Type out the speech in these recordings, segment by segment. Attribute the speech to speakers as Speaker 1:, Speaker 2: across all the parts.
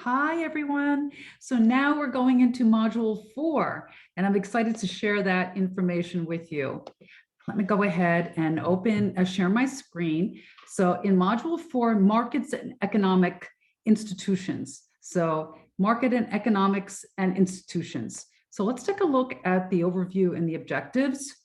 Speaker 1: Hi, everyone. So now we're going into module 4, and I'm excited to share that information with you. Let me go ahead and share my screen. So in module 4, markets and economic institutions. So market and economics and institutions. So let's take a look at the overview and the objectives.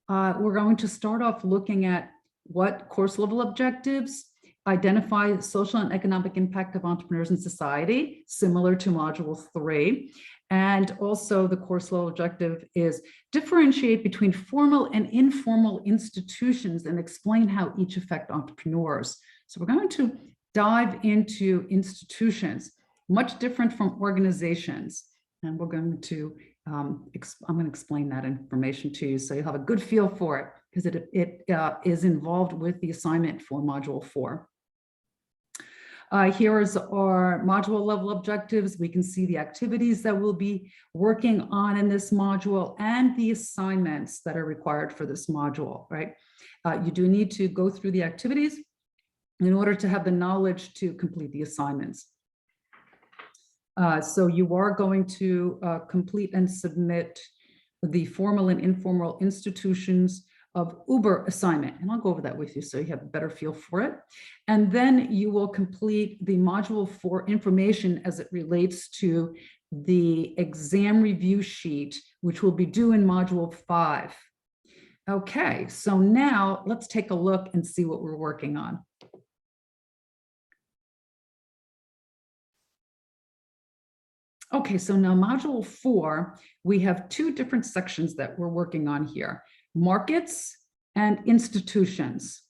Speaker 1: We're going to start off looking at what course level objectives, identify social and economic impact of entrepreneurs in society, similar to module 3. And also the course level objective is differentiate between formal and informal institutions and explain how each affect entrepreneurs. So we're going to dive into institutions, much different from organizations. And we're going to, I'm going to explain that information to you so you'll have a good feel for it, because it is involved with the assignment for module 4. Here is our module level objectives. We can see the activities that we'll be working on in this module and the assignments that are required for this module, right? You do need to go through the activities in order to have the knowledge to complete the assignments. So you are going to complete and submit the formal and informal institutions of Uber assignment. And I'll go over that with you so you have a better feel for it. And then you will complete the module 4 information as it relates to the exam review sheet, which will be due in module 5. Okay, so now let's take a look and see what we're working on. Okay, so now module 4, we have 2 different sections that we're working on here: markets and institutions.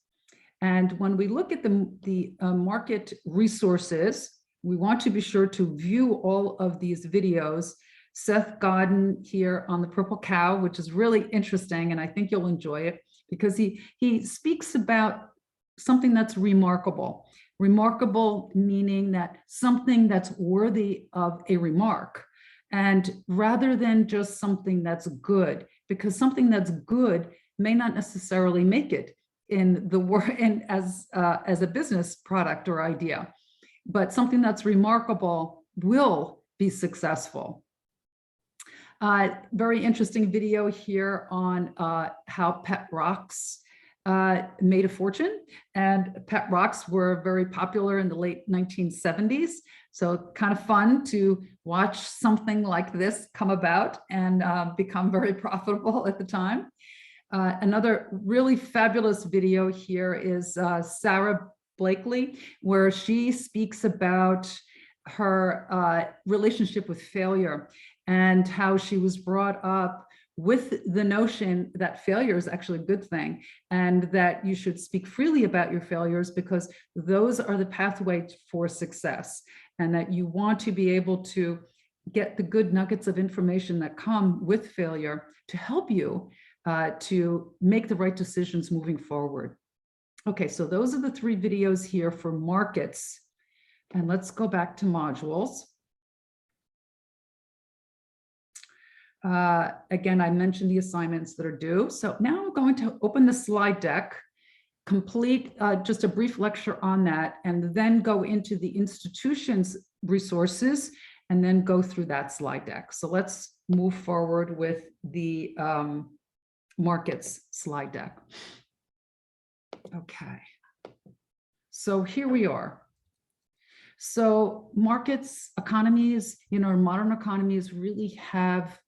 Speaker 1: And when we look at the market resources, we want to be sure to view all of these videos. Seth Godin here on the purple cow, which is really interesting, and I think you'll enjoy it because he speaks about something that's remarkable. Remarkable meaning that something that's worthy of a remark, and rather than just something that's good, because something that's good may not necessarily make it in the world and as a business product or idea, but something that's remarkable will be successful. Very interesting video here on how pet rocks made a fortune, and pet rocks were very popular in the late 1970s. So kind of fun to watch something like this come about and become very profitable at the time. Another really fabulous video here is Sarah Blakely, where she speaks about her relationship with failure and how she was brought up with the notion that failure is actually a good thing, and that you should speak freely about your failures because those are the pathway for success, and that you want to be able to get the good nuggets of information that come with failure to help you to make the right decisions moving forward. Okay, so those are the 3 videos here for markets. And let's go back to modules. Again, I mentioned the assignments that are due. So now I'm going to open the slide deck, complete just a brief lecture on that, and then go into the institution's resources and then go through that slide deck. So let's move forward with the markets slide deck. Okay, so here we are. So markets, economies, modern economies really have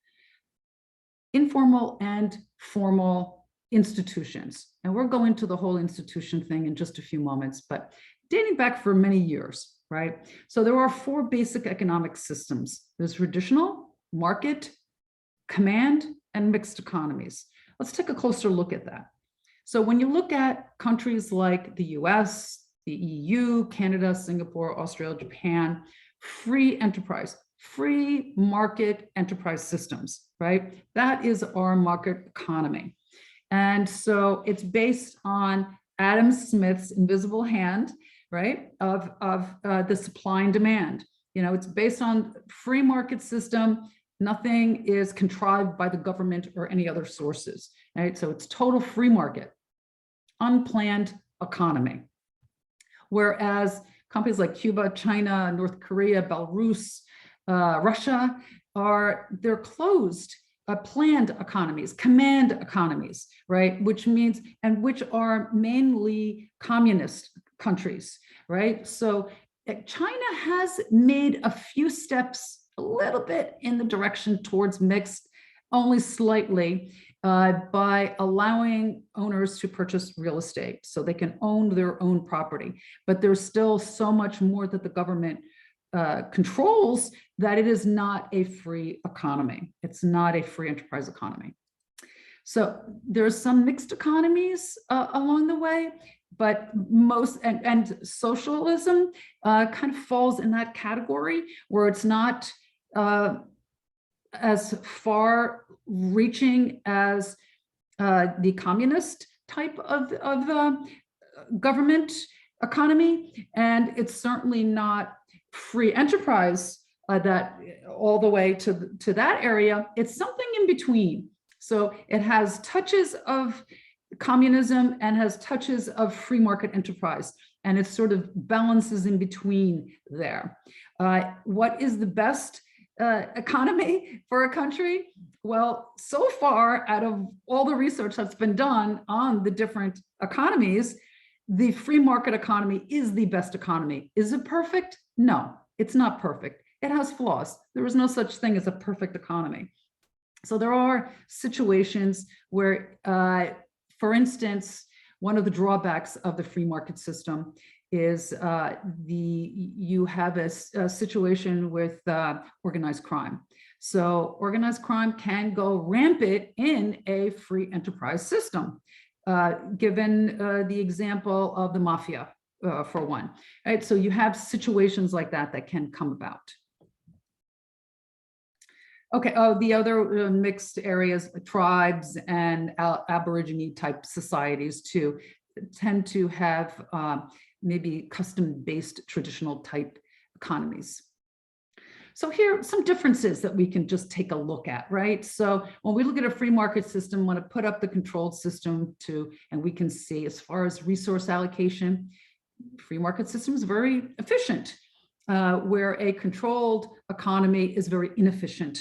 Speaker 1: informal and formal institutions. And we'll go into the whole institution thing in just a few moments, but dating back for many years, right? So there are 4 basic economic systems. There's traditional, market, command, and mixed economies. Let's take a closer look at that. So when you look at countries like the US, the EU, Canada, Singapore, Australia, Japan, free enterprise, free market enterprise systems, right? That is our market economy. And so it's based on Adam Smith's invisible hand, right, of the supply and demand. It's based on free market system. Nothing is contrived by the government or any other sources, right? So it's total free market, unplanned economy. Whereas Companies like Cuba, China, North Korea, Belarus, Russia they're closed, planned economies, command economies, right? Which means, and which are mainly communist countries, right? So China has made a few steps, a little bit in the direction towards mixed, only slightly, by allowing owners to purchase real estate so they can own their own property. But there's still so much more that the government controls that it is not a free economy. It's not a free enterprise economy. So there's some mixed economies along the way, but most, and socialism kind of falls in that category where it's not as far reaching as the communist type of government economy. And it's certainly not free enterprise that all the way to that area. It's something in between. So it has touches of communism and has touches of free market enterprise, and it sort of balances in between there. What is the best economy for a country? Well, so far, out of all the research that's been done on the different economies, the free market economy is the best economy. Is it perfect? No, it's not perfect. It has flaws. There is no such thing as a perfect economy. So there are situations where, for instance, one of the drawbacks of the free market system is you have a situation with organized crime. So organized crime can go rampant in a free enterprise system, given the example of the mafia, for one. Right? So you have situations like that that can come about. Okay, the other mixed areas, tribes and Aborigine type societies too, tend to have maybe custom-based traditional type economies. So here are some differences that we can just take a look at, right? So when we look at a free market system, want to put up the controlled system too, and we can see as far as resource allocation, free market system is very efficient, where a controlled economy is very inefficient.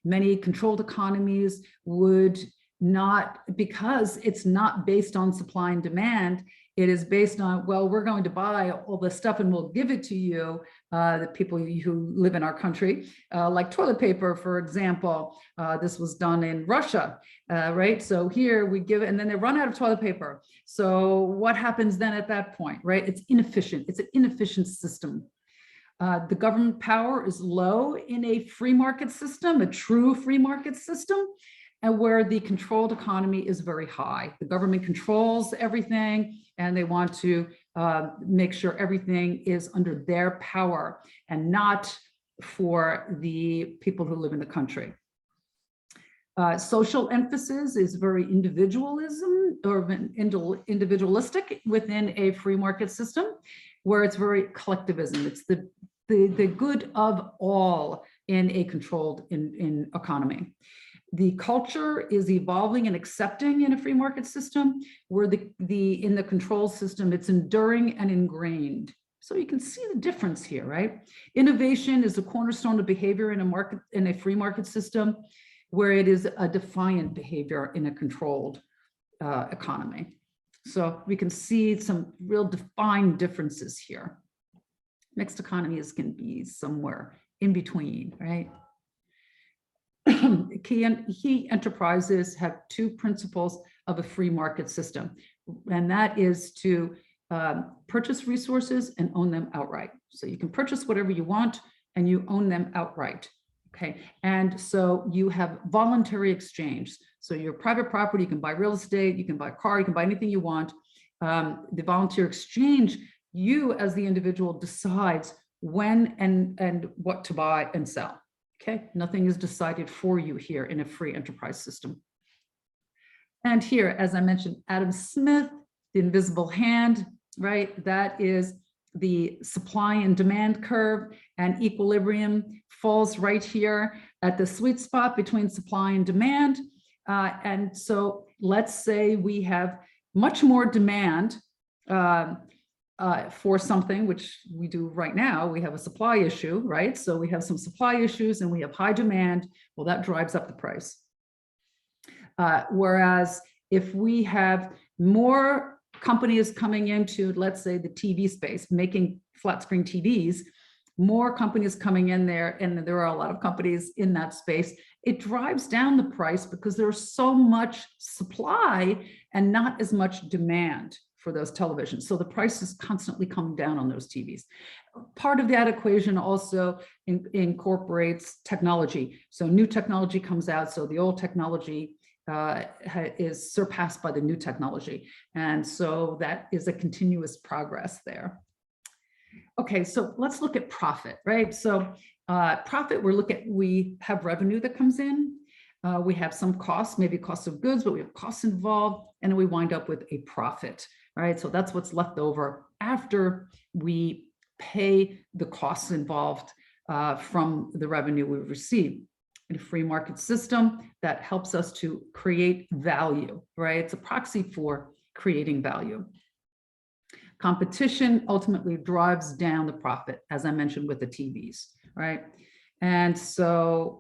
Speaker 1: Many controlled economies would not, because it's not based on supply and demand, it is based on, well, we're going to buy all this stuff and we'll give it to you, the people who live in our country, like toilet paper, for example. This was done in Russia, right? So here we give it, and then they run out of toilet paper. So what happens then at that point, right? It's inefficient. It's an inefficient system. The government power is low in a free market system, a true free market system, and where the controlled economy is very high. The government controls everything, and they want to make sure everything is under their power and not for the people who live in the country. Social emphasis is very individualism or individualistic within a free market system, where it's very collectivism. It's the good of all in a controlled economy. The culture is evolving and accepting in a free market system, where in the control system, it's enduring and ingrained. So you can see the difference here, right? Innovation is a cornerstone of behavior in a free market system, where it is a defiant behavior in a controlled economy. So we can see some real defined differences here. Mixed economies can be somewhere in between, right? Key enterprises have two principles of a free market system, and that is to purchase resources and own them outright. So you can purchase whatever you want and you own them outright, okay? And so you have voluntary exchange. So your private property, you can buy real estate, you can buy a car, you can buy anything you want. The volunteer exchange, you as the individual decides when and what to buy and sell. Okay, nothing is decided for you here in a free enterprise system. And here, as I mentioned, Adam Smith, the invisible hand, right? That is the supply and demand curve, and equilibrium falls right here at the sweet spot between supply and demand. And so let's say we have much more demand for something, which we do right now, we have a supply issue, right? So we have some supply issues and we have high demand. Well, that drives up the price. Whereas if we have more companies coming into, let's say, the TV space, making flat screen TVs, more companies coming in there, and there are a lot of companies in that space, it drives down the price because there's so much supply and not as much demand for those televisions. So the price is constantly coming down on those TVs. Part of that equation also incorporates technology. So new technology comes out, so the old technology is surpassed by the new technology. And so that is a continuous progress there. Okay, so let's look at profit, right? So profit, we have revenue that comes in. We have some costs, maybe cost of goods, but we have costs involved, and then we wind up with a profit, right? So that's what's left over after we pay the costs involved from the revenue we receive. In a free market system, that helps us to create value, right? It's a proxy for creating value. Competition ultimately drives down the profit, as I mentioned with the TVs, right? And so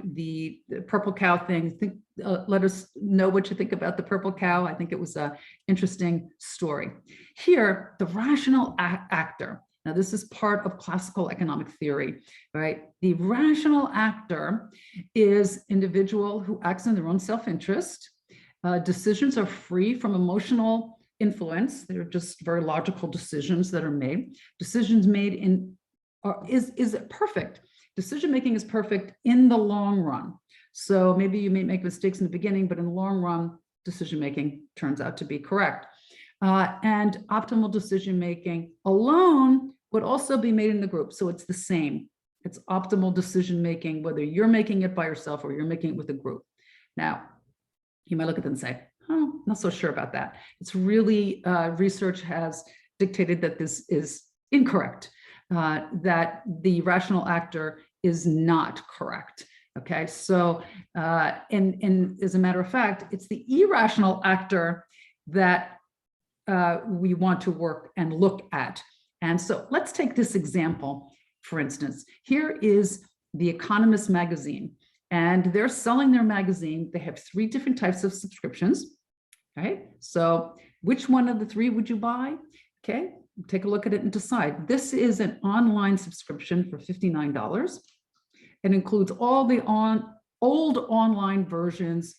Speaker 1: the purple cow thing, let us know what you think about the purple cow. I think it was an interesting story. Here, the rational actor. Now, this is part of classical economic theory, right? The rational actor is individual who acts in their own self-interest. Decisions are free from emotional influence. They're just very logical decisions that are made. Decisions made is perfect. Decision-making is perfect in the long run. So maybe you may make mistakes in the beginning, but in the long run, decision-making turns out to be correct. And optimal decision-making alone would also be made in the group. So it's the same. It's optimal decision-making, whether you're making it by yourself or you're making it with a group. Now, you might look at them and say, oh, not so sure about that. It's really, research has dictated that this is incorrect, that the rational actor is not correct. Okay, so, and as a matter of fact, it's the irrational actor that we want to work and look at. And so let's take this example, for instance. Here is The Economist magazine, and they're selling their magazine. They have 3 different types of subscriptions. Okay, so which one of the 3 would you buy? Okay, take a look at it and decide. This is an online subscription for $59. It includes all the old online versions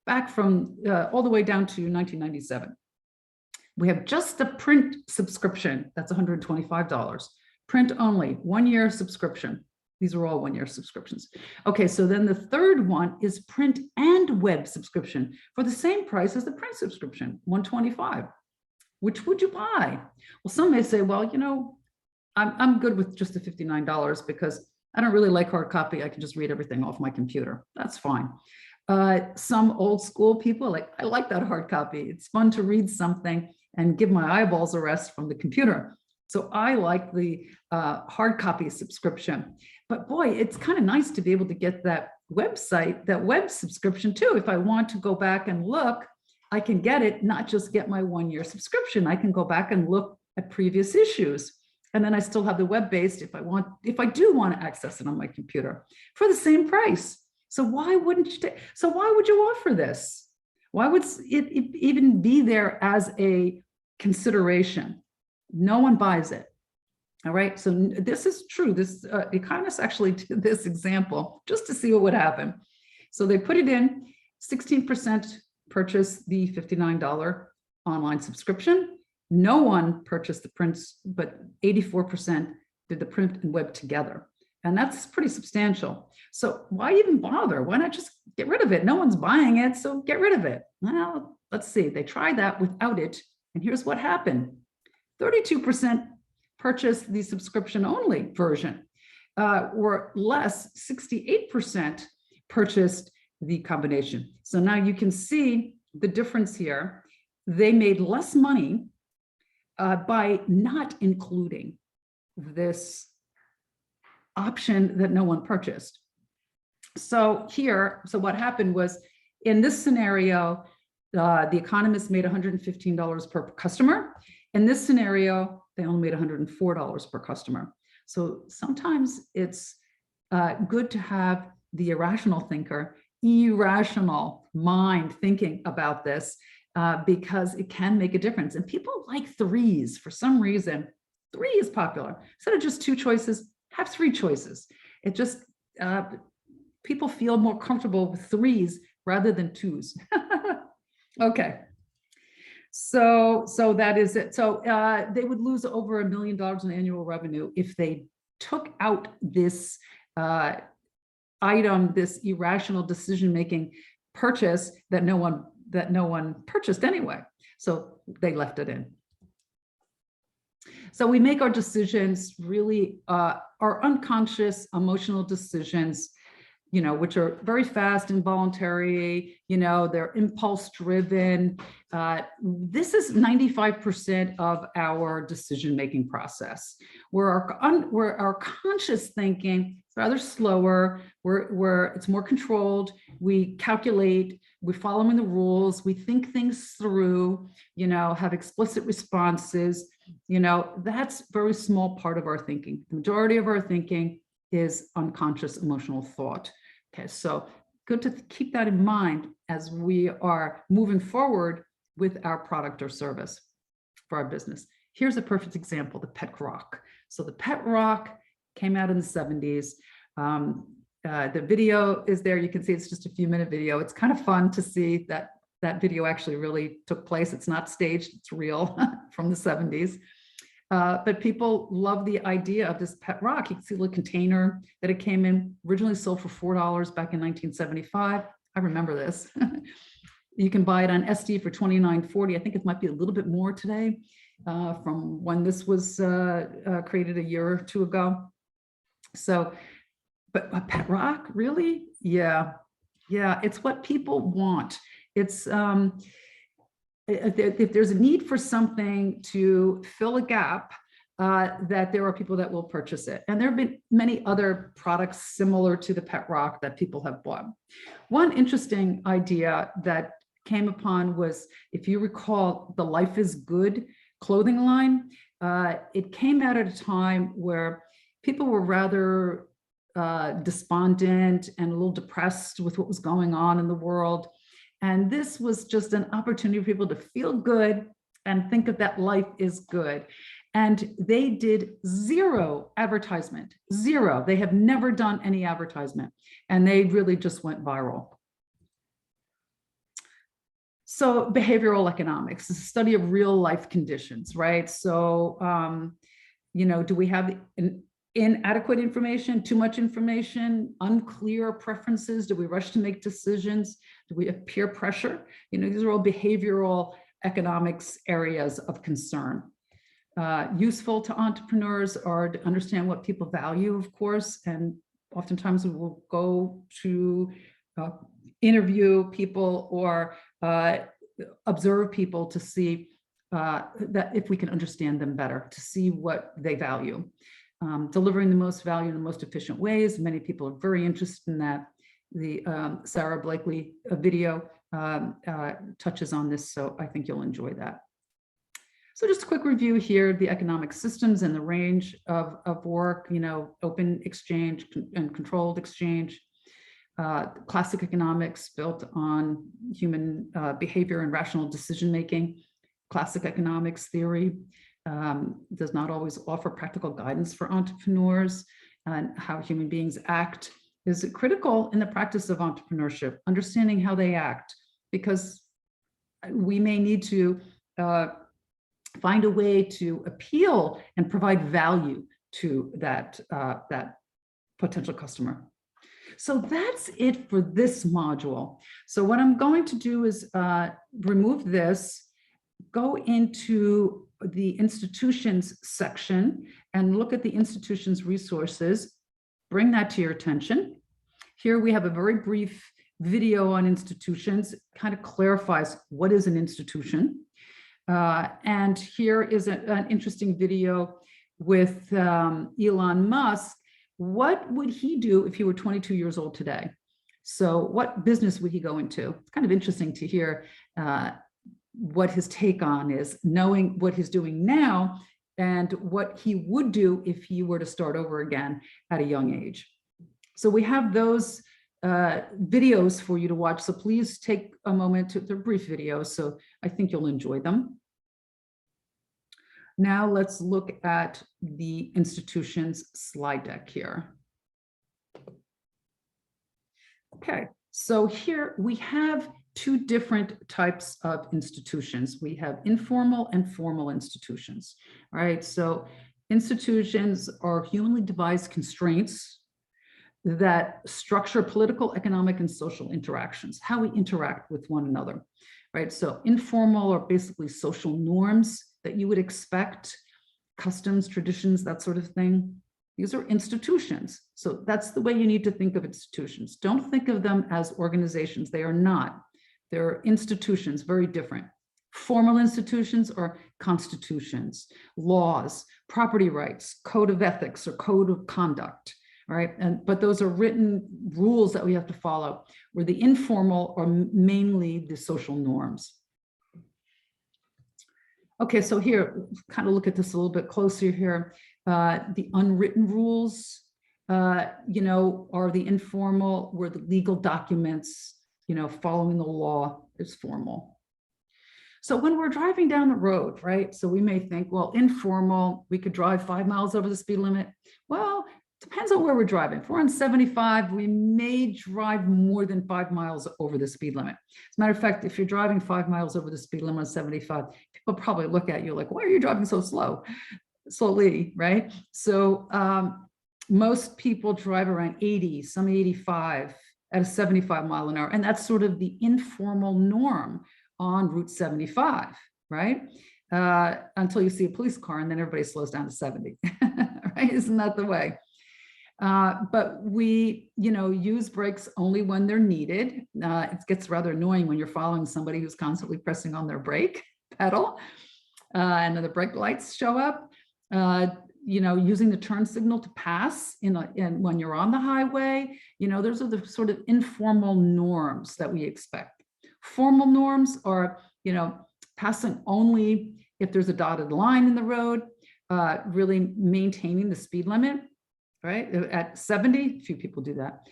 Speaker 1: back from all the way down to 1997. We have just the print subscription, that's $125. Print only, 1-year subscription. These are all 1-year subscriptions. Okay, so then the third one is print and web subscription for the same price as the print subscription, $125. Which would you buy? Well, some may say, well, you know, I'm good with just the $59 because I don't really like hard copy. I can just read everything off my computer. That's fine. Some old school people, I like that hard copy. It's fun to read something and give my eyeballs a rest from the computer. So I like the hard copy subscription. But boy, it's kind of nice to be able to get that website, that web subscription too. If I want to go back and look, I can get it, not just get my 1-year subscription. I can go back and look at previous issues. And then I still have the web-based if I do want to access it on my computer for the same price. So why wouldn't you so why would you offer this? Why would it even be there as a consideration? No one buys it. All right, so this is true. This economists actually did this example just to see what would happen. So they put it in, 16% purchased the $59 online subscription. No one purchased the prints, but 84% did the print and web together. And that's pretty substantial. So why even bother? Why not just get rid of it? No one's buying it, so get rid of it. Well, let's see. They tried that without it. And here's what happened. 32% purchased the subscription only version, or less, 68% purchased the combination. So now you can see the difference here. They made less money by not including this option that no one purchased. So what happened was, in this scenario, the Economist made $115 per customer. In this scenario, they only made $104 per customer. So sometimes it's good to have the irrational thinker, irrational mind thinking about this, because it can make a difference. And people like threes for some reason. 3 is popular. Instead of just 2 choices, have 3 choices. It just, people feel more comfortable with 3s rather than 2s. Okay. So that is it. So they would lose over $1 million in annual revenue if they took out this item, this irrational decision-making purchase that no one purchased anyway. So they left it in. So we make our decisions really, our unconscious emotional decisions, which are very fast, involuntary, they're impulse driven. This is 95% of our decision-making process, where our conscious thinking is rather slower, where it's more controlled. We calculate, we're following the rules, we think things through, have explicit responses. That's a very small part of our thinking. The majority of our thinking is unconscious emotional thought. Okay, so good to keep that in mind as we are moving forward with our product or service for our business. Here's a perfect example, the pet rock. So the pet rock came out in the 70s. The video is there. You can see it's just a few-minute video. It's kind of fun to see that video actually really took place. It's not staged, it's real from the 70s. But people love the idea of this pet rock. You can see the container that it came in, originally sold for $4 back in 1975. I remember this. You can buy it on SD for $29.40. I think it might be a little bit more today from when this was created a year or 2 ago. So, but a pet rock, really? Yeah, it's what people want. It's, if there's a need for something to fill a gap, that there are people that will purchase it. And there have been many other products similar to the pet rock that people have bought. One interesting idea that came upon was, if you recall, the Life is Good clothing line. It came out at a time where people were rather despondent and a little depressed with what was going on in the world. And this was just an opportunity for people to feel good and think of that life is good. And they did zero advertisement, zero. They have never done any advertisement, and they really just went viral. So behavioral economics is a study of real life conditions, right? So, do we have inadequate information, too much information, unclear preferences? Do we rush to make decisions? Do we have peer pressure? These are all behavioral economics areas of concern. Useful to entrepreneurs are to understand what people value, of course, and oftentimes we will go to interview people or observe people to see that if we can understand them better, to see what they value. Delivering the most value in the most efficient ways. Many people are very interested in that. The Sarah Blakely video touches on this, so I think you'll enjoy that. So just a quick review here, the economic systems and the range of work, open exchange and controlled exchange. Classic economics built on human behavior and rational decision-making. Classic economics theory does not always offer practical guidance for entrepreneurs, and how human beings act is critical in the practice of entrepreneurship, understanding how they act, because we may need to find a way to appeal and provide value to that potential customer. So that's it for this module. So what I'm going to do is remove this, go into the institutions section and look at the institutions resources, bring that to your attention. Here we have a very brief video on institutions, kind of clarifies what is an institution. And here is an interesting video with Elon Musk. What would he do if he were 22 years old today? So what business would he go into? It's kind of interesting to hear what his take on is, knowing what he's doing now and what he would do if he were to start over again at a young age. So we have those videos for you to watch. So please take a moment to, they're brief videos, so I think you'll enjoy them. Now let's look at the institution's slide deck here. Okay, so here we have two different types of institutions. We have informal and formal institutions. All right, so institutions are humanly devised constraints that structure political, economic, and social interactions, how we interact with one another, right? So informal are basically social norms that you would expect, customs, traditions, that sort of thing. These are institutions. So that's the way you need to think of institutions. Don't think of them as organizations. They are not. They're institutions, very different. Formal institutions are constitutions, laws, property rights, code of ethics or code of conduct. All right, but those are written rules that we have to follow, where the informal are mainly the social norms. Okay, so here, kind of look at this a little bit closer here. The unwritten rules, are the informal, where the legal documents, following the law is formal. So when we're driving down the road, right, so we may think, well, informal, we could drive 5 miles over the speed limit. Well, depends on where we're driving. If we're on 75, we may drive more than 5 miles over the speed limit. As a matter of fact, if you're driving 5 miles over the speed limit on 75, people probably look at you like, why are you driving so slowly, right? So most people drive around 80, some 85 at a 75 mile an hour. And that's sort of the informal norm on Route 75, right? Until you see a police car and then everybody slows down to 70, right? Isn't that the way? But we, use brakes only when they're needed. It gets rather annoying when you're following somebody who's constantly pressing on their brake pedal, and then the brake lights show up. Using the turn signal to pass and when you're on the highway, those are the sort of informal norms that we expect. Formal norms are, passing only if there's a dotted line in the road, really maintaining the speed limit. Right at 70, few people do that.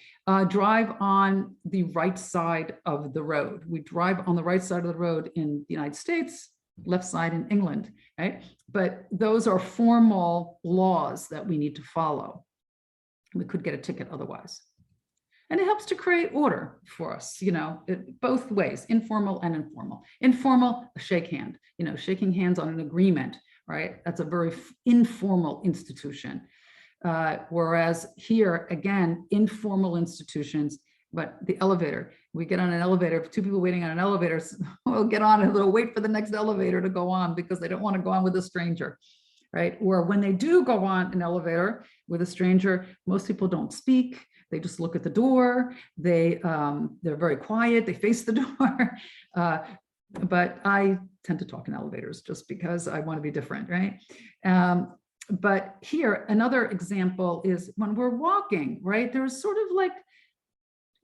Speaker 1: Drive on the right side of the road. We drive on the right side of the road in the United States, left side in England, right? But those are formal laws that we need to follow. We could get a ticket otherwise. And it helps to create order for us, both ways, informal and informal. Informal, a shake hand, shaking hands on an agreement, right? That's a very informal institution. Whereas here, again, informal institutions, but the elevator, we get on an elevator, if two people waiting on an elevator, we'll get on and they'll wait for the next elevator to go on because they don't want to go on with a stranger, right? Or when they do go on an elevator with a stranger, most people don't speak. They just look at the door. They're very quiet. They face the door. But I tend to talk in elevators just because I want to be different, right? But here, another example is when we're walking, right? There's sort of like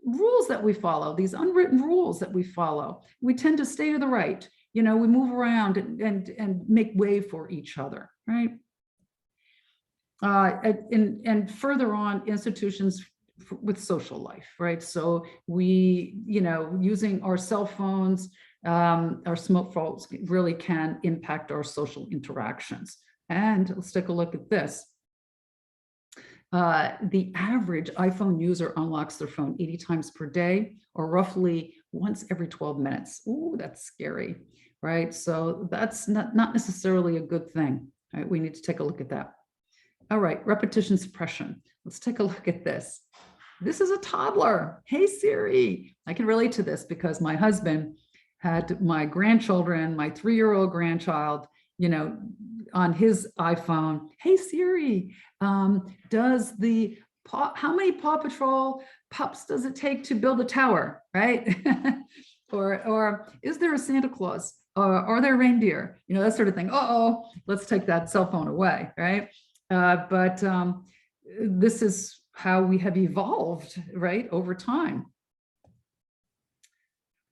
Speaker 1: rules that we follow, these unwritten rules that we follow. We tend to stay to the right. We move around and make way for each other, right? And further on, institutions with social life, right? So we, using our cell phones, our smartphones really can impact our social interactions. And let's take a look at this. The average iPhone user unlocks their phone 80 times per day, or roughly once every 12 minutes. Ooh, that's scary, right? So that's not necessarily a good thing, right? We need to take a look at that. All right, repetition suppression. Let's take a look at this. This is a toddler. Hey, Siri. I can relate to this because my husband had my grandchildren, my 3-year-old grandchild, on his iPhone. Hey, Siri, does how many Paw Patrol pups does it take to build a tower, right? or is there a Santa Claus? Are there reindeer? That sort of thing. Uh-oh, let's take that cell phone away, right? But this is how we have evolved, right, over time.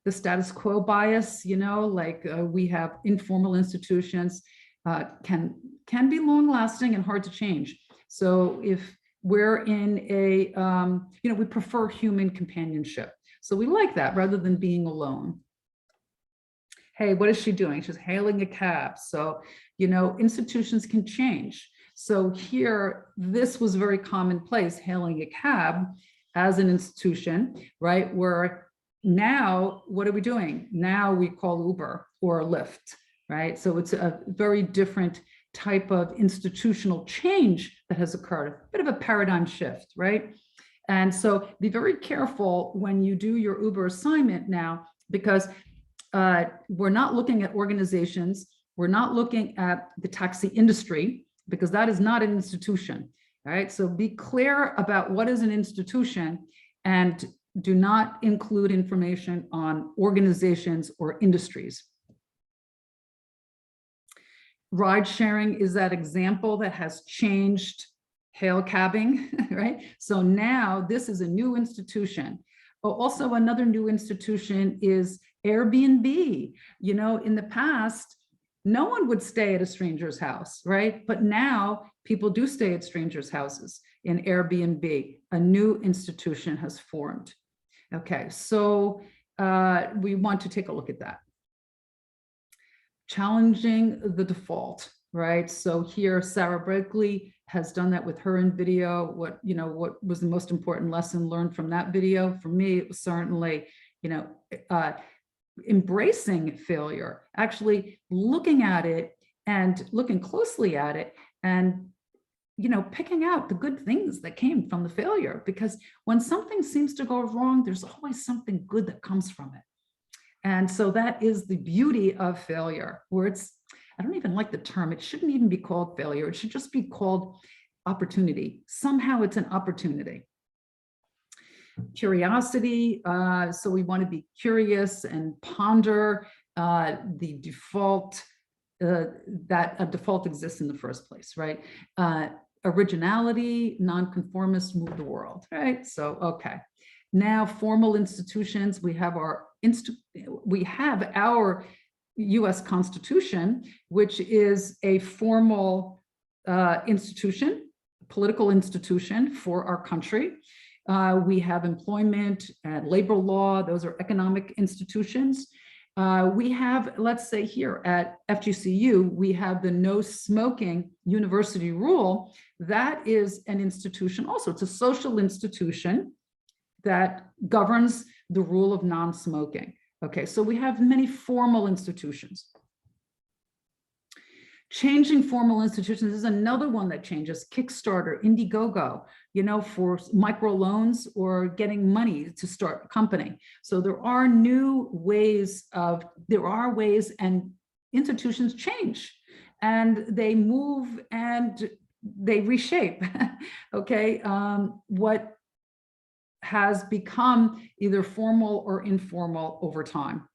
Speaker 1: The status quo bias, we have informal institutions can be long lasting and hard to change. So if we're in a, we prefer human companionship. So we like that rather than being alone. Hey, what is she doing? She's hailing a cab. So, institutions can change. So here, this was very commonplace, hailing a cab as an institution, right? Where now, what are we doing? Now we call Uber or Lyft, right? So it's a very different type of institutional change that has occurred, a bit of a paradigm shift, right? And so be very careful when you do your Uber assignment now, because we're not looking at organizations, we're not looking at the taxi industry, because that is not an institution, right? So be clear about what is an institution and do not include information on organizations or industries. Ride sharing is that example that has changed hail cabbing, right? So now this is a new institution. Also, another new institution is Airbnb. In the past, no one would stay at a stranger's house, right? But now people do stay at strangers' houses in Airbnb. A new institution has formed. Okay, so we want to take a look at that. Challenging the default, right? So here, Sarah Bradley has done that with her in video. What was the most important lesson learned from that video? For me, it was certainly, embracing failure, actually looking at it and looking closely at it and, picking out the good things that came from the failure. Because when something seems to go wrong, there's always something good that comes from it. And so that is the beauty of failure, where I don't even like the term. It shouldn't even be called failure. It should just be called opportunity. Somehow it's an opportunity. Curiosity. So we want to be curious and ponder the default, that a default exists in the first place, right? Originality, nonconformists move the world, right? So, okay. Now, formal institutions, we have our US Constitution, which is a formal institution, political institution for our country. We have employment and labor law. Those are economic institutions. We have, let's say here at FGCU, we have the no smoking university rule. That is an institution also. It's a social institution that governs the rule of non-smoking. Okay, so we have many formal institutions. Changing formal institutions is another one that changes. Kickstarter, Indiegogo, for microloans or getting money to start a company. So there are ways and institutions change and they move and they reshape, okay? What has become either formal or informal over time.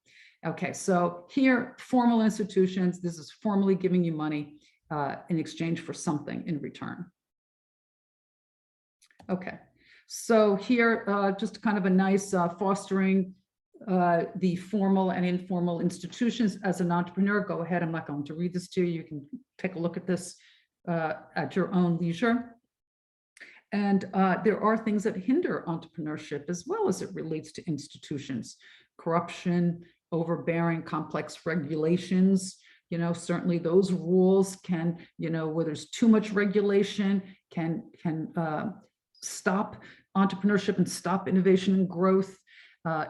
Speaker 1: Okay, so here, formal institutions, this is formally giving you money in exchange for something in return. Okay, so here, just kind of a nice fostering the formal and informal institutions as an entrepreneur. Go ahead, I'm not going to read this to you. You can take a look at this at your own leisure. And there are things that hinder entrepreneurship as well as it relates to institutions. Corruption, overbearing, complex regulations, certainly those rules can, where there's too much regulation, can stop entrepreneurship and stop innovation and growth.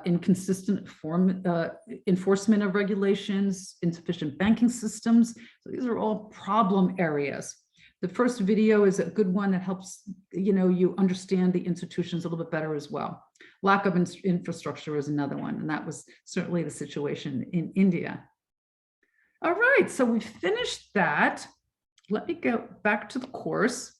Speaker 1: Inconsistent enforcement of regulations, insufficient banking systems. So these are all problem areas. The first video is a good one that helps you understand the institutions a little bit better as well. Lack of infrastructure is another one, and that was certainly the situation in India. All right, so we finished that. Let me go back to the course.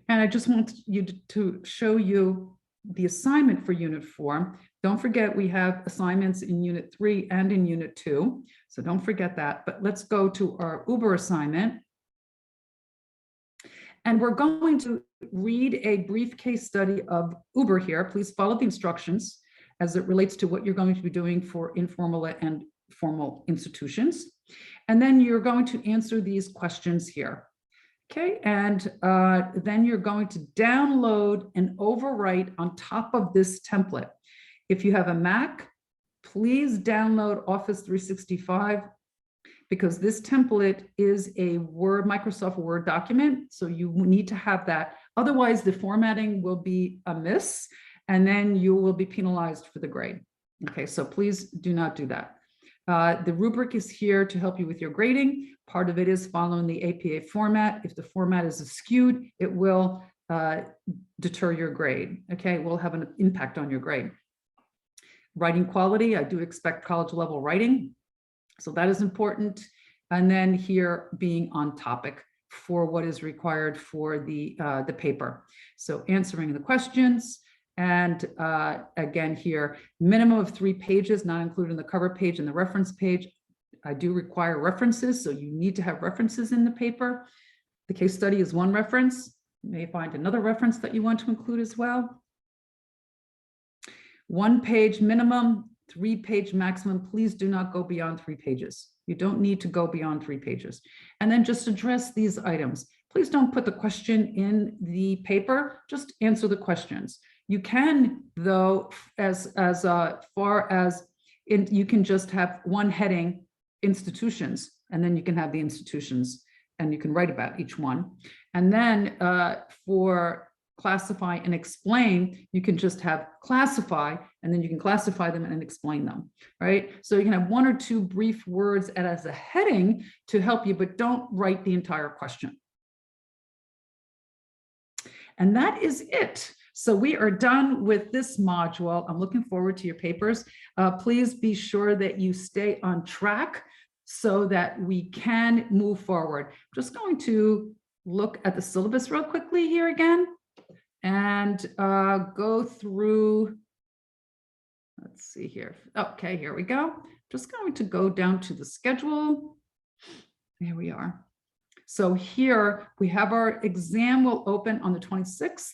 Speaker 1: And I just want you to show you the assignment for Unit 4. Don't forget we have assignments in Unit 3 and in Unit 2, so don't forget that. But let's go to our Uber assignment. And we're going to read a brief case study of Uber here. Please follow the instructions as it relates to what you're going to be doing for informal and formal institutions. And then you're going to answer these questions here. Okay, and then you're going to download and overwrite on top of this template. If you have a Mac, please download Office 365 because this template is a Microsoft Word document. So you need to have that. Otherwise, the formatting will be amiss and then you will be penalized for the grade. Okay, so please do not do that. The rubric is here to help you with your grading. Part of it is following the APA format. If the format is skewed, it will deter your grade. Okay, it will have an impact on your grade. Writing quality, I do expect college level writing. So that is important. And then here being on topic for what is required for the paper. So answering the questions. And again here, minimum of 3 pages, not including the cover page and the reference page. I do require references, so you need to have references in the paper. The case study is one reference. You may find another reference that you want to include as well. 1 page minimum, 3 page maximum. Please do not go beyond 3 pages. You don't need to go beyond 3 pages. And then just address these items. Please don't put the question in the paper, just answer the questions. You can, though, as far as you can just have one heading, institutions, and then you can have the institutions and you can write about each one. And then for classify and explain, you can just have classify, and then you can classify them and explain them, right? So you can have 1 or 2 brief words as a heading to help you, but don't write the entire question. And that is it. So we are done with this module. I'm looking forward to your papers. Please be sure that you stay on track so that we can move forward. I'm just going to look at the syllabus real quickly here again and go through, let's see here. Okay, here we go. Just going to go down to the schedule. There we are. So here we have our exam will open on the 26th.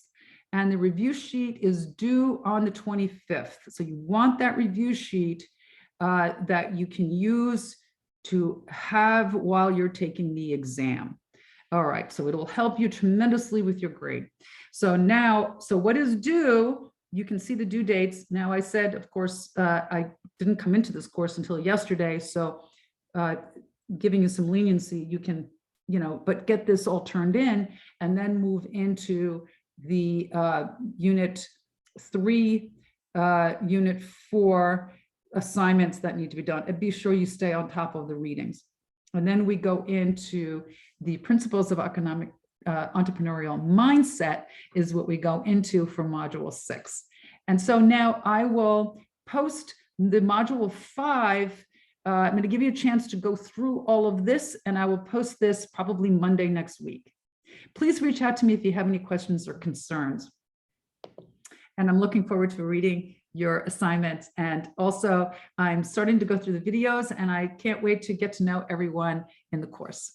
Speaker 1: And the review sheet is due on the 25th. So you want that review sheet that you can use to have while you're taking the exam. All right, so it'll help you tremendously with your grade. So now, so what is due? You can see the due dates. Now I said, of course, I didn't come into this course until yesterday. So giving you some leniency, you can, but get this all turned in and then move into the unit 3, unit 4 assignments that need to be done, and be sure you stay on top of the readings. And then we go into the principles of economic entrepreneurial mindset is what we go into for module 6. And so now I will post the module 5. I'm going to give you a chance to go through all of this, and I will post this probably Monday next week. Please reach out to me if you have any questions or concerns. And I'm looking forward to reading your assignments. And also, I'm starting to go through the videos, and I can't wait to get to know everyone in the course.